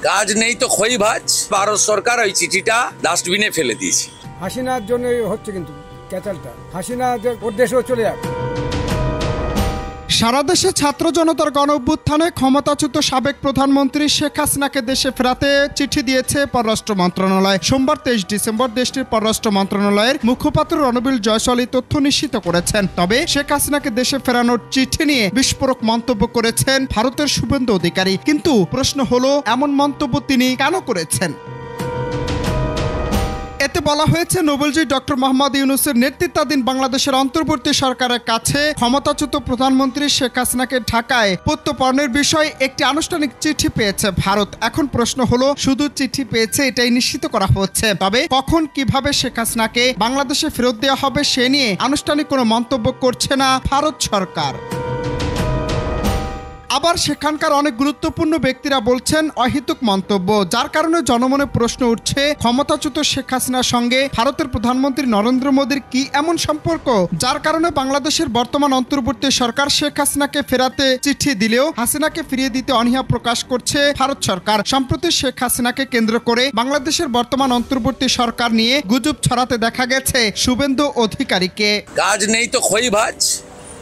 কাজ নেই তো খই ভাজ। ভারত সরকার ওই চিঠিটা ডাস্টবিনে ফেলে দিয়েছে। হাসিনার জন্য হচ্ছে কিন্তু ক্যাচালটা, হাসিনা ওর দেশেও চলে যাবে। সারা দেশে ছাত্র জনতার গণ অভ্যুত্থানে ক্ষমতাচ্যুত সাবেক প্রধানমন্ত্রী শেখ হাসিনাকে দেশে ফেরাতে চিঠি দিয়েছে পররাষ্ট্র মন্ত্রণালয়। সোমবার 23 ডিসেম্বর দেশটির পররাষ্ট্র মন্ত্রণালয়ের মুখপাত্র রণবীর জয়সওয়াল এই তথ্য নিশ্চিত করেছেন। তবে শেখ হাসিনাকে দেশে ফেরানোর চিঠি নিয়ে বিস্ফোরক মন্তব্য করেছেন ভারতের শুভেন্দু অধিকারী। কিন্তু প্রশ্ন হলো, এমন মন্তব্য তিনি কেন করেছেন? এতে বলা হয়েছে, নোবেলজয়ী ডক্টর মোহাম্মদ ইউনূসের নেতৃত্বাধীন বাংলাদেশের অন্তর্বর্তী সরকারের কাছে ক্ষমতাচ্যুত প্রধানমন্ত্রী শেখ হাসিনাকে ঢাকায় প্রত্যর্পণের বিষয়ে একটি আনুষ্ঠানিক চিঠি পেয়েছে ভারত। এখন প্রশ্ন হলো, শুধু চিঠি পেয়েছে এটাই নিশ্চিত করা হচ্ছে, তবে কখন কিভাবে শেখ হাসিনাকে বাংলাদেশে ফেরত দেওয়া হবে সে নিয়ে আনুষ্ঠানিক কোনো মন্তব্য করছে না ভারত সরকার। আবার সেখানকার অনেক গুরুত্বপূর্ণ ব্যক্তিরা বলছেন অহেতুক মন্তব্য, যার কারণে জনমনে প্রশ্ন উঠছে, ক্ষমতাচ্যুত শেখ হাসিনার সঙ্গে ভারতের প্রধানমন্ত্রী নরেন্দ্র মোদীর কি এমন সম্পর্ক যার কারণে বাংলাদেশের বর্তমান অন্তর্বর্তী সরকার শেখ হাসিনাকে ফেরাতে চিঠি দিলেও হাসিনাকে ফিরিয়ে দিতে অনীহা প্রকাশ করছে ভারত সরকার। সম্প্রতি শেখ হাসিনাকে কেন্দ্র করে বাংলাদেশের বর্তমান অন্তর্বর্তী সরকার নিয়ে গুজব ছড়াতে দেখা গেছে শুভেন্দু অধিকারীকে। কাজ নেই তো খই ভাজ।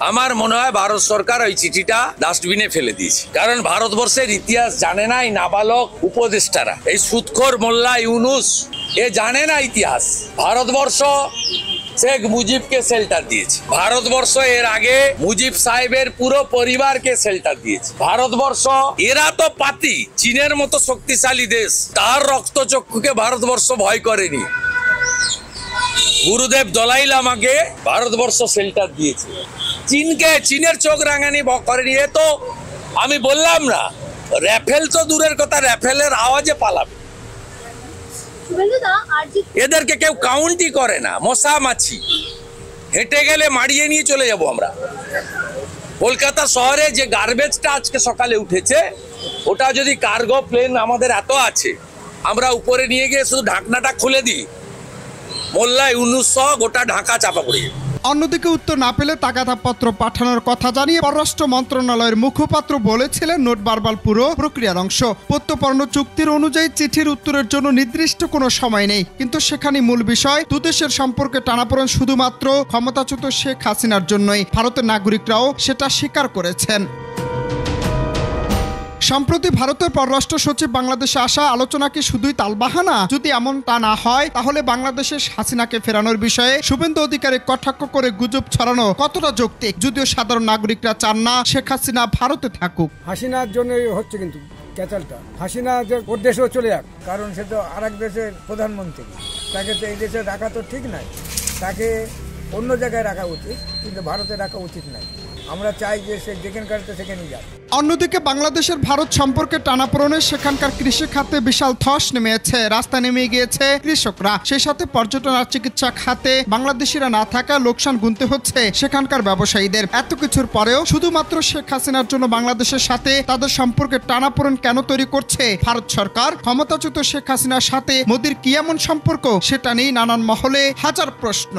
আমার মনে হয় ভারত সরকার ওই চিঠিটা ডাস্টবিনে ফেলে দিয়েছে। কারণ ভারতবর্ষের ইতিহাস জানে না এই নাবালক উপদেষ্টারা, এই সুদখোর মোল্লা ইউনুস এ জানে না ইতিহাস। ভারতবর্ষ শেখ মুজিবকে শেল্টার দিয়েছে। ভারতবর্ষ এর আগে মুজিব সাহেবের পুরো পরিবারকে শেল্টার দিয়েছে। ভারতবর্ষ এরা তো পাতি, চীনের মতো শক্তিশালী দেশ, তার রক্তচক্ষুকে ভারতবর্ষ ভয় করেনি। গুরুদেব দলাই লামাকে ভারতবর্ষ শেল্টার দিয়েছে। চীনের চোখ রাঙানি করেনি। এ তো আমি বললাম না, রাফেল তো দূরের কথা, রাফেলের আওয়াজে পালাবে। এদেরকে কেউ কাউন্টই করে না, মশা মাছি। হেঁটে গেলে মারিয়ে নিয়ে চলে যাব আমরা। কলকাতা শহরে যে গার্বেজটা আজকে সকালে উঠেছে, ওটা যদি কার্গো প্লেন আমাদের এত আছে, আমরা উপরে নিয়ে গিয়ে শুধু ঢাকনাটা খুলে দিই, মোল্লা ইউনুস সহ গোটা ঢাকা চাপা পড়ে যাবে। অন্যদিকে উত্তর না পেলে তাগাদাপত্র পাঠানোর কথা জানিয়ে পররাষ্ট্র মন্ত্রণালয়ের মুখপাত্র বলেছিলেন, নোট বারবার পুরো প্রক্রিয়ার অংশ। প্রত্যর্পণ চুক্তির অনুযায়ী চিঠির উত্তরের জন্য নির্দিষ্ট কোনো সময় নেই, কিন্তু সেখানে মূল বিষয় দুদেশের সম্পর্কে টানাপোড়েন শুধুমাত্র ক্ষমতাচ্যুত শেখ হাসিনার জন্যই। ভারতের নাগরিকরাও সেটা স্বীকার করেছেন। সম্প্রতি ভারতের পররাষ্ট্র সচিব বাংলাদেশে আসা আলোচনা কি শুধুই তালবাহানা? যদি এমনটা না হয়, তাহলে বাংলাদেশের হাসিনাকে ফেরানোর বিষয়ে শুভেন্দু অধিকারী কটাক্ষ করে গুজব ছড়ানো কতটা যৌক্তিক? যদিও সাধারণ নাগরিকরা চান না শেখ হাসিনা ভারতে থাকুক। হাসিনার জন্য হচ্ছে কিন্তু ক্যাচালটা, হাসিনা ওর দেশেও চলে যাক, কারণ সে তো আর এক দেশের প্রধানমন্ত্রী। তাকে তো এই দেশে রাখা তো ঠিক নাই, তাকে অন্য জায়গায় রাখা উচিত, কিন্তু ভারতে রাখা উচিত নাই। আমরা চাই যে সে যেখানকার সেখানে যাক। অন্যদিকে বাংলাদেশের ভারত সম্পর্কে টানাপোড়েনে সেখানকার কৃষি খাতে বিশাল ধস নেমেছে, রাস্তায় নেমে গিয়েছে কৃষকরা। সেই সাথে পর্যটন আর চিকিৎসা খাতে বাংলাদেশিরা না থাকা লোকসান গুনতে হচ্ছে সেখানকার ব্যবসায়ীদের। এত কিছুর পরেও শুধুমাত্র শেখ হাসিনার জন্য বাংলাদেশের সাথে তাদের সম্পর্কে টানাপোড়েন কেন তৈরি করছে ভারত সরকার? ক্ষমতাচ্যুত শেখ হাসিনার সাথে মোদির কি এমন সম্পর্ক, সেটা নিয়ে নানান মহলে হাজার প্রশ্ন।